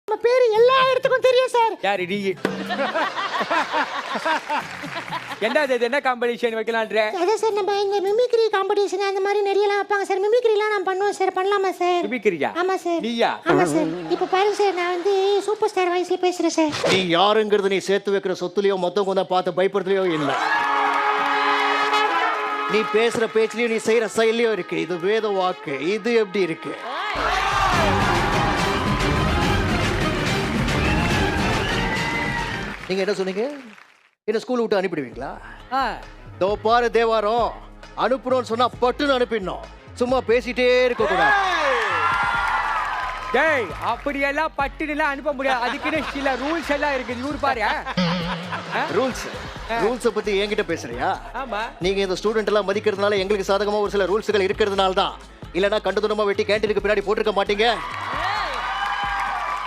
நம்ம பேரு எல்லா இடத்துக்கும் தெரியும் சார். யாரு நீ? என்னது இது? என்ன காம்படிஷன் வைக்கலான்ற? அதான் சார் நம்ம இந்த மிமிக்ரி காம்படிஷன் அந்த மாதிரி நிறையலாம் வைப்பாங்க சார். மிமிக்ரிலாம் நான் பண்ணுவேன் சார். பண்ணலாமா சார்? மிமிக்ரியா? ஆமா சார். நீயா? ஆமா சார். இப்போ பாருங்க சார், நான் வந்து சூப்பர் ஸ்டார் வாய்ஸ்ல பேசுறேன் சார். நீ யாருங்கிறது நீ சேர்த்து வைக்கிற சொத்துலயோ மொத்தம் தான் பார்த்து பயப்படுறதுலயோ இல்லை. நீ பேசுற பேச்சுலயும் நீ செய்யற செயலையும் இருக்கு. இது வேத வாக்கு. இது எப்படி இருக்கு? நீங்க என்ன சொன்னீங்க? என்ன ஸ்கூல் விட்டு அனுப்பிடுவீங்களா? தோ பாரு தேவாரம், அனுப்புறோம்னு சொன்னா பட்டுன்னு அனுப்பிடணும். சும்மா பேசிட்டே இருக்க கூடாது. டேய், அப்படியெல்லாம் பட்டுலாம் அனுப்ப முடியாது. அதுக்குன்னு சில ரூல்ஸ் எல்லாம் இருக்கு. இவரு பாரு. ரூல்ஸை பத்தி என்கிட்ட பேசுறியா? ஆமா. நீங்க இந்த ஸ்டூடெண்ட் எல்லாம் மதிக்கிறதுனால எங்களுக்கு சாதகமா ஒரு சில ரூல்ஸ்கள் இருக்கிறதுனால தான். இல்லனா கண்டுதுனமா வெட்டி கேண்டீனுக்கு பின்னாடி போட்டுருக்க மாட்டீங்க.